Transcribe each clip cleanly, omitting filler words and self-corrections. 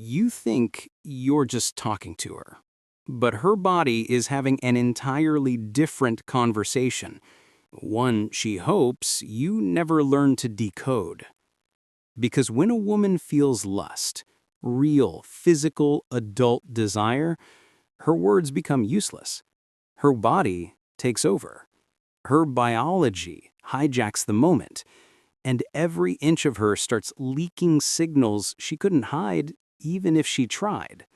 You think you're just talking to her, but her body is having an entirely different conversation, one she hopes you never learn to decode. Because when a woman feels lust, real, physical, adult desire, her words become useless. Her body takes over. Her biology hijacks the moment, and every inch of her starts leaking signals she couldn't hide even if she tried.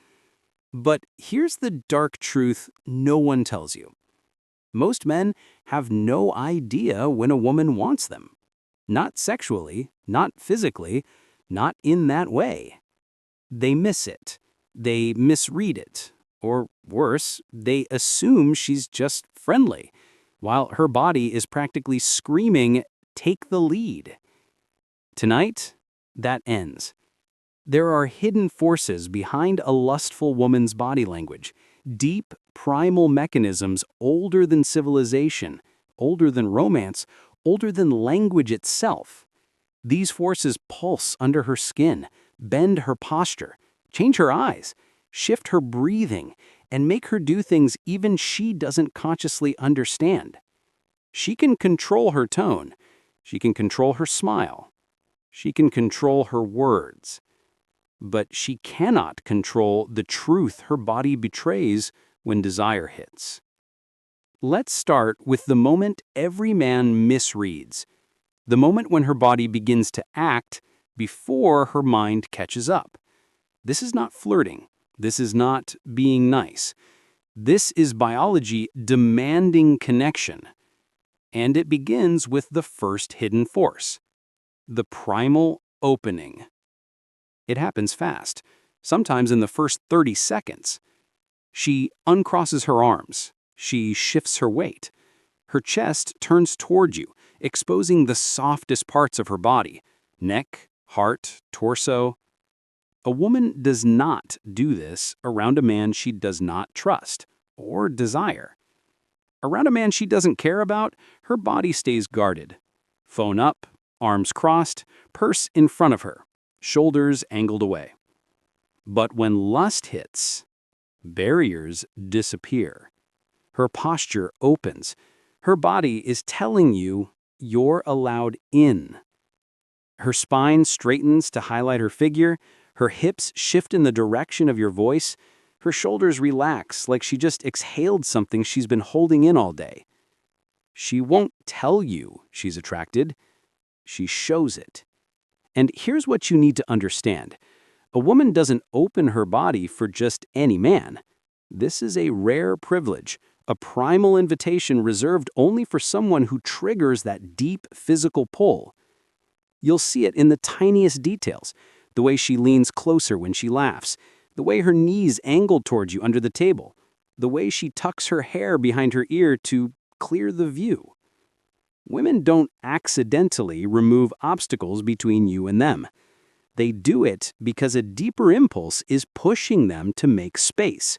But here's the dark truth no one tells you. Most men have no idea when a woman wants them. Not sexually, not physically, not in that way. They miss it. They misread it. Or worse, they assume she's just friendly, while her body is practically screaming, "Take the lead." Tonight, that ends. There are hidden forces behind a lustful woman's body language, deep, primal mechanisms older than civilization, older than romance, older than language itself. These forces pulse under her skin, bend her posture, change her eyes, shift her breathing, and make her do things even she doesn't consciously understand. She can control her tone. She can control her smile. She can control her words. But she cannot control the truth her body betrays when desire hits. Let's start with the moment every man misreads, the moment when her body begins to act before her mind catches up. This is not flirting. This is not being nice. This is biology demanding connection. And it begins with the first hidden force, the primal opening. It happens fast, sometimes in the first 30 seconds. She uncrosses her arms. She shifts her weight. Her chest turns toward you, exposing the softest parts of her body, neck, heart, torso. A woman does not do this around a man she does not trust or desire. Around a man she doesn't care about, her body stays guarded. Phone up, arms crossed, purse in front of her, shoulders angled away. But when lust hits, barriers disappear. Her posture opens. Her body is telling you you're allowed in. Her spine straightens to highlight her figure. Her hips shift in the direction of your voice. Her shoulders relax like she just exhaled something she's been holding in all day. She won't tell you she's attracted. She shows it. And here's what you need to understand. A woman doesn't open her body for just any man. This is a rare privilege, a primal invitation reserved only for someone who triggers that deep physical pull. You'll see it in the tiniest details, the way she leans closer when she laughs, the way her knees angle towards you under the table, the way she tucks her hair behind her ear to clear the view. Women don't accidentally remove obstacles between you and them. They do it because a deeper impulse is pushing them to make space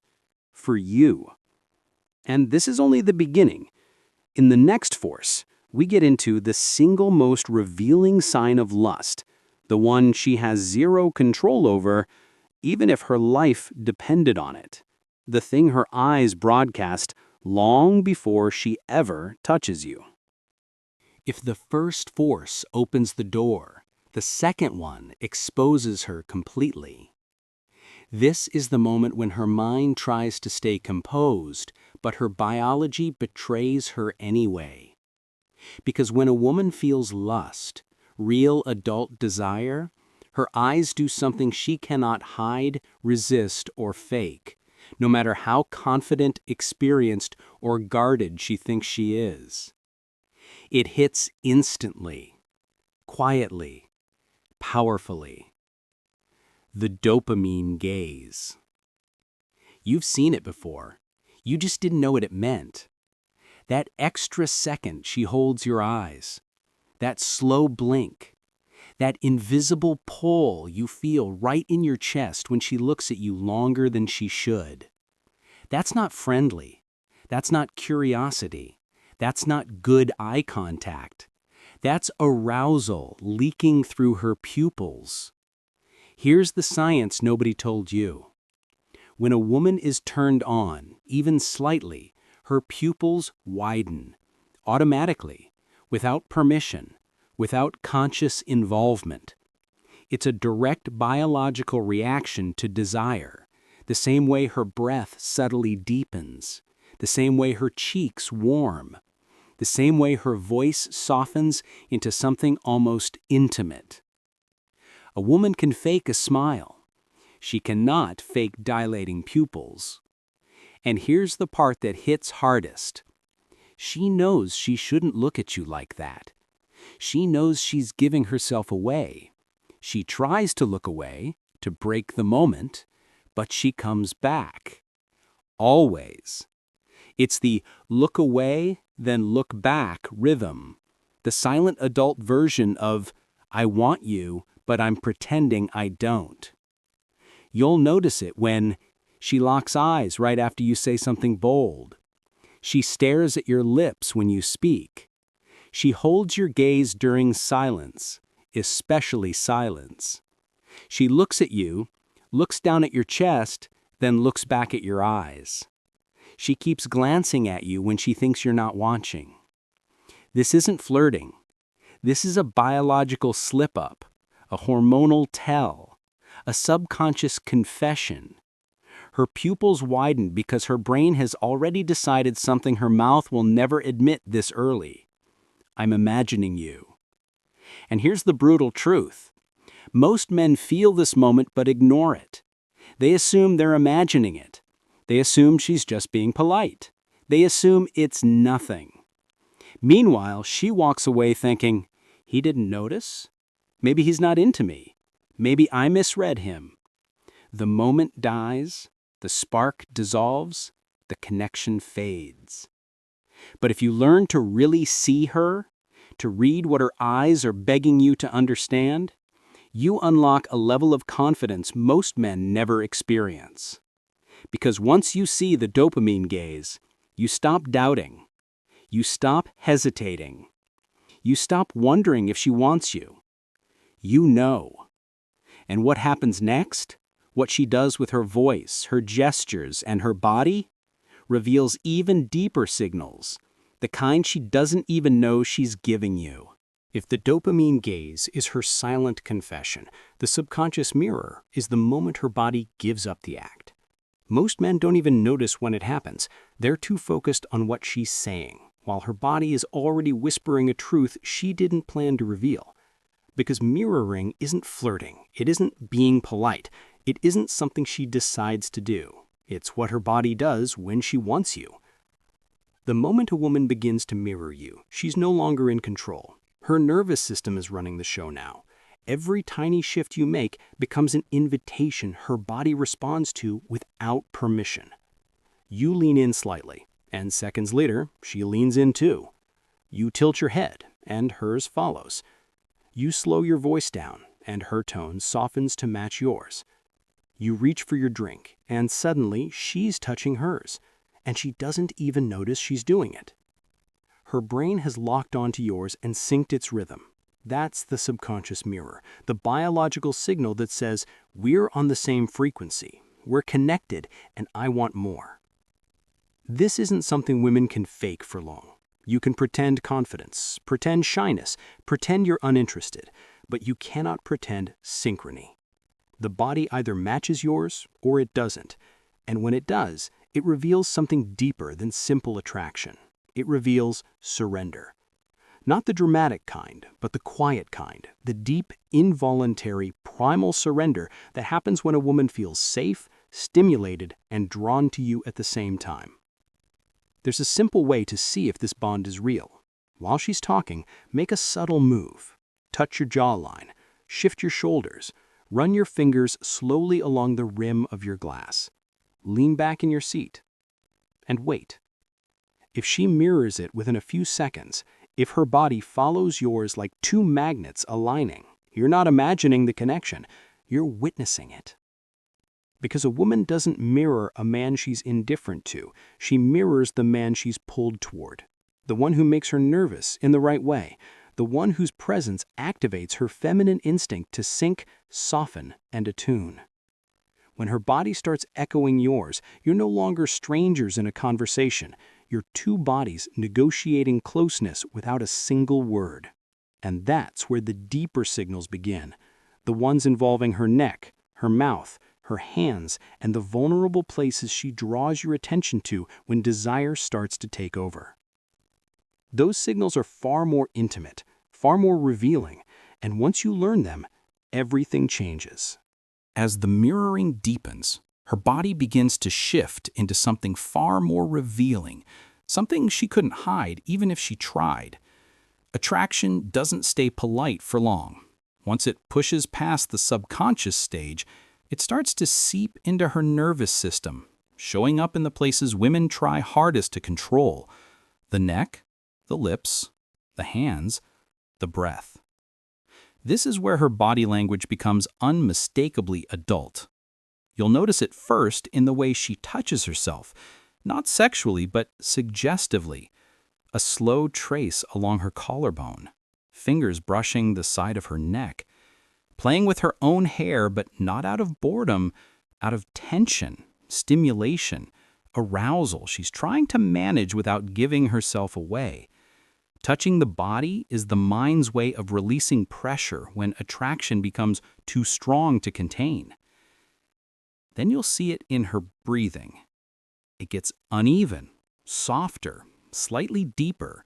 for you. And this is only the beginning. In the next force, we get into the single most revealing sign of lust, the one she has zero control over, even if her life depended on it, the thing her eyes broadcast long before she ever touches you. If the first force opens the door, the second one exposes her completely. This is the moment when her mind tries to stay composed, but her biology betrays her anyway. Because when a woman feels lust, real adult desire, her eyes do something she cannot hide, resist, or fake, no matter how confident, experienced, or guarded she thinks she is. It hits instantly, quietly, powerfully. The dopamine gaze. You've seen it before. You just didn't know what it meant. That extra second she holds your eyes. That slow blink. That invisible pull you feel right in your chest when she looks at you longer than she should. That's not friendly. That's not curiosity. That's not good eye contact. That's arousal leaking through her pupils. Here's the science nobody told you. When a woman is turned on, even slightly, her pupils widen, automatically, without permission, without conscious involvement. It's a direct biological reaction to desire, the same way her breath subtly deepens, the same way her cheeks warm, the same way her voice softens into something almost intimate. A woman can fake a smile. She cannot fake dilating pupils. And here's the part that hits hardest. She knows she shouldn't look at you like that. She knows she's giving herself away. She tries to look away, to break the moment, but she comes back. Always. It's the look away, then look back rhythm. The silent adult version of, I want you, but I'm pretending I don't. You'll notice it when she locks eyes right after you say something bold. She stares at your lips when you speak. She holds your gaze during silence, especially silence. She looks at you, looks down at your chest, then looks back at your eyes. She keeps glancing at you when she thinks you're not watching. This isn't flirting. This is a biological slip-up, a hormonal tell, a subconscious confession. Her pupils widen because her brain has already decided something her mouth will never admit this early. I'm imagining you. And here's the brutal truth. Most men feel this moment but ignore it. They assume they're imagining it. They assume she's just being polite. They assume it's nothing. Meanwhile, she walks away thinking, he didn't notice? Maybe he's not into me. Maybe I misread him. The moment dies, the spark dissolves, the connection fades. But if you learn to really see her, to read what her eyes are begging you to understand, you unlock a level of confidence most men never experience. Because once you see the dopamine gaze, you stop doubting. You stop hesitating. You stop wondering if she wants you. You know. And what happens next, what she does with her voice, her gestures, and her body, reveals even deeper signals, the kind she doesn't even know she's giving you. If the dopamine gaze is her silent confession, the subconscious mirror is the moment her body gives up the act. Most men don't even notice when it happens. They're too focused on what she's saying, while her body is already whispering a truth she didn't plan to reveal. Because mirroring isn't flirting, it isn't being polite, it isn't something she decides to do. It's what her body does when she wants you. The moment a woman begins to mirror you, she's no longer in control. Her nervous system is running the show now. Every tiny shift you make becomes an invitation her body responds to without permission. You lean in slightly, and seconds later, she leans in too. You tilt your head, and hers follows. You slow your voice down, and her tone softens to match yours. You reach for your drink, and suddenly she's touching hers, and she doesn't even notice she's doing it. Her brain has locked onto yours and synced its rhythm. That's the subconscious mirror, the biological signal that says, we're on the same frequency, we're connected, and I want more. This isn't something women can fake for long. You can pretend confidence, pretend shyness, pretend you're uninterested, but you cannot pretend synchrony. The body either matches yours or it doesn't, and when it does, it reveals something deeper than simple attraction. It reveals surrender. Not the dramatic kind, but the quiet kind, the deep, involuntary, primal surrender that happens when a woman feels safe, stimulated, and drawn to you at the same time. There's a simple way to see if this bond is real. While she's talking, make a subtle move. Touch your jawline, shift your shoulders, run your fingers slowly along the rim of your glass. Lean back in your seat, and wait. If she mirrors it within a few seconds, if her body follows yours like two magnets aligning, you're not imagining the connection, you're witnessing it. Because a woman doesn't mirror a man she's indifferent to, she mirrors the man she's pulled toward. The one who makes her nervous in the right way, the one whose presence activates her feminine instinct to sync, soften, and attune. When her body starts echoing yours, you're no longer strangers in a conversation. You're two bodies negotiating closeness without a single word. And that's where the deeper signals begin, the ones involving her neck, her mouth, her hands, and the vulnerable places she draws your attention to when desire starts to take over. Those signals are far more intimate, far more revealing, and once you learn them, everything changes. As the mirroring deepens, her body begins to shift into something far more revealing, something she couldn't hide even if she tried. Attraction doesn't stay polite for long. Once it pushes past the subconscious stage, it starts to seep into her nervous system, showing up in the places women try hardest to control: the neck, the lips, the hands, the breath. This is where her body language becomes unmistakably adult. You'll notice it first in the way she touches herself, not sexually but suggestively. A slow trace along her collarbone, fingers brushing the side of her neck, playing with her own hair but not out of boredom, out of tension, stimulation, arousal she's trying to manage without giving herself away. Touching the body is the mind's way of releasing pressure when attraction becomes too strong to contain. Then you'll see it in her breathing. It gets uneven, softer, slightly deeper.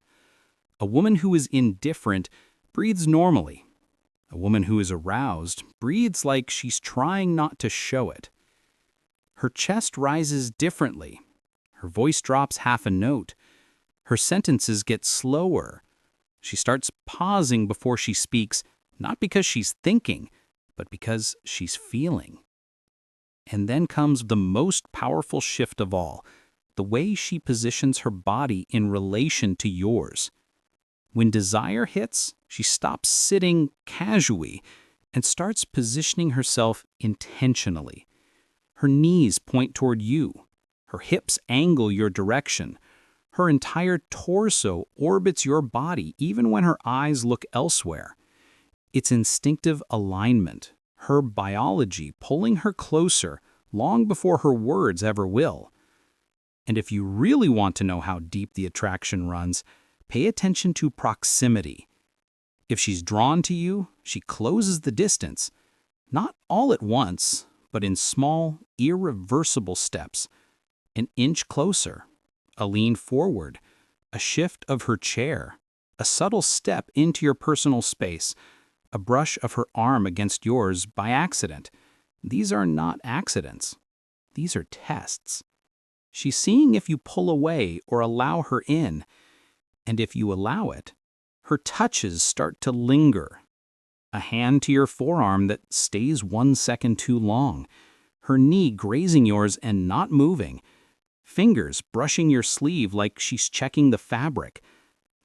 A woman who is indifferent breathes normally. A woman who is aroused breathes like she's trying not to show it. Her chest rises differently. Her voice drops half a note. Her sentences get slower. She starts pausing before she speaks, not because she's thinking, but because she's feeling. And then comes the most powerful shift of all, the way she positions her body in relation to yours. When desire hits, she stops sitting casually and starts positioning herself intentionally. Her knees point toward you. Her hips angle your direction. Her entire torso orbits your body even when her eyes look elsewhere. It's instinctive alignment, her biology pulling her closer long before her words ever will. And if you really want to know how deep the attraction runs, pay attention to proximity. If she's drawn to you, she closes the distance, not all at once, but in small, irreversible steps. An inch closer, a lean forward, a shift of her chair, a subtle step into your personal space, a brush of her arm against yours by accident. These are not accidents. These are tests. She's seeing if you pull away or allow her in. And if you allow it, her touches start to linger. A hand to your forearm that stays 1 second too long. Her knee grazing yours and not moving. Fingers brushing your sleeve like she's checking the fabric.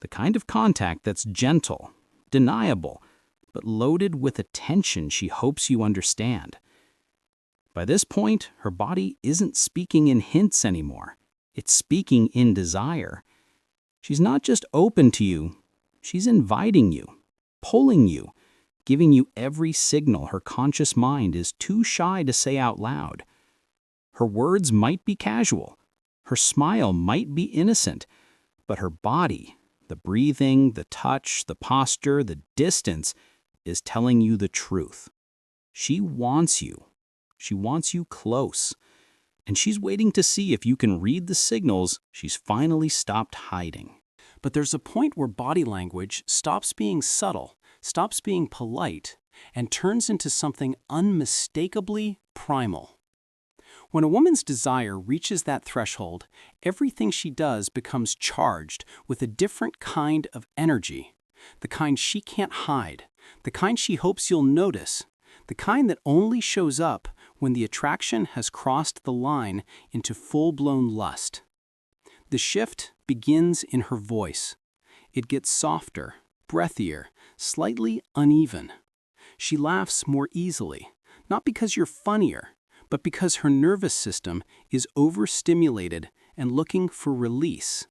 The kind of contact that's gentle, deniable, but loaded with attention she hopes you understand. By this point, her body isn't speaking in hints anymore. It's speaking in desire. She's not just open to you, she's inviting you, pulling you, giving you every signal her conscious mind is too shy to say out loud. Her words might be casual. Her smile might be innocent, but her body, the breathing, the touch, the posture, the distance, is telling you the truth. She wants you. She wants you close. And she's waiting to see if you can read the signals she's finally stopped hiding. But there's a point where body language stops being subtle, stops being polite, and turns into something unmistakably primal. When a woman's desire reaches that threshold, everything she does becomes charged with a different kind of energy, the kind she can't hide, the kind she hopes you'll notice, the kind that only shows up when the attraction has crossed the line into full-blown lust. The shift begins in her voice. It gets softer, breathier, slightly uneven. She laughs more easily, not because you're funnier, but because her nervous system is overstimulated and looking for release.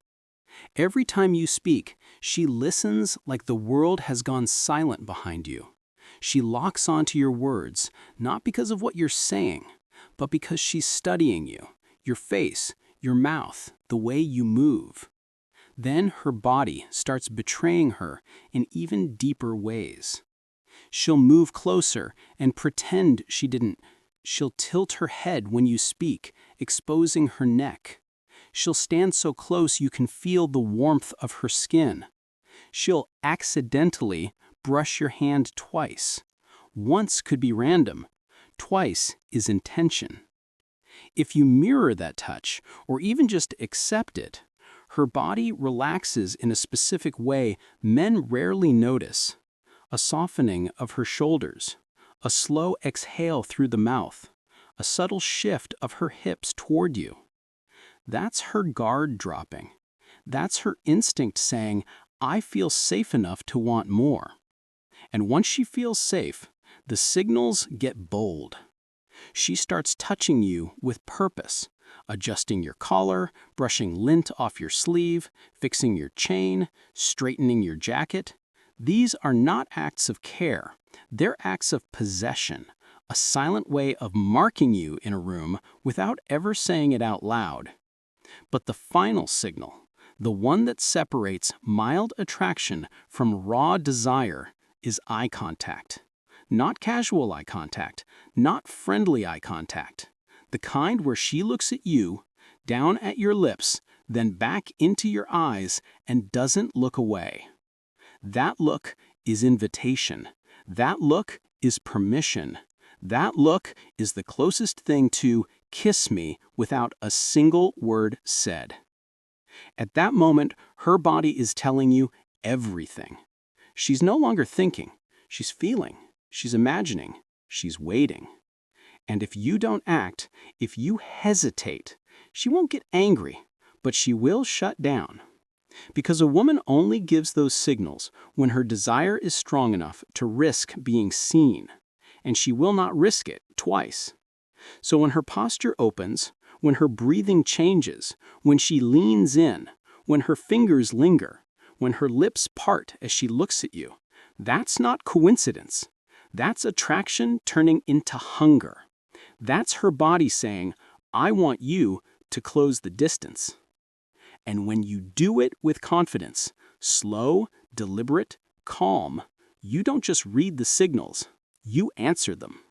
Every time you speak, she listens like the world has gone silent behind you. She locks onto your words, not because of what you're saying, but because she's studying you, your face, your mouth, the way you move. Then her body starts betraying her in even deeper ways. She'll move closer and pretend she didn't. She'll tilt her head when you speak, exposing her neck. She'll stand so close you can feel the warmth of her skin. She'll accidentally brush your hand twice. Once could be random. Twice is intention. If you mirror that touch, or even just accept it, her body relaxes in a specific way men rarely notice. A softening of her shoulders, a slow exhale through the mouth, a subtle shift of her hips toward you. That's her guard dropping. That's her instinct saying, I feel safe enough to want more. And once she feels safe, the signals get bold. She starts touching you with purpose, adjusting your collar, brushing lint off your sleeve, fixing your chain, straightening your jacket. These are not acts of care. They're acts of possession, a silent way of marking you in a room without ever saying it out loud. But the final signal, the one that separates mild attraction from raw desire, is eye contact. Not casual eye contact, not friendly eye contact. The kind where she looks at you, down at your lips, then back into your eyes and doesn't look away. That look is invitation. That look is permission. That look is the closest thing to kiss me without a single word said. At that moment, her body is telling you everything. She's no longer thinking. She's feeling. She's imagining. She's waiting. And if you don't act, if you hesitate, she won't get angry, but she will shut down. Because a woman only gives those signals when her desire is strong enough to risk being seen, and she will not risk it twice. So when her posture opens, when her breathing changes, when she leans in, when her fingers linger, when her lips part as she looks at you, that's not coincidence. That's attraction turning into hunger. That's her body saying, I want you to close the distance. And when you do it with confidence, slow, deliberate, calm, you don't just read the signals, you answer them.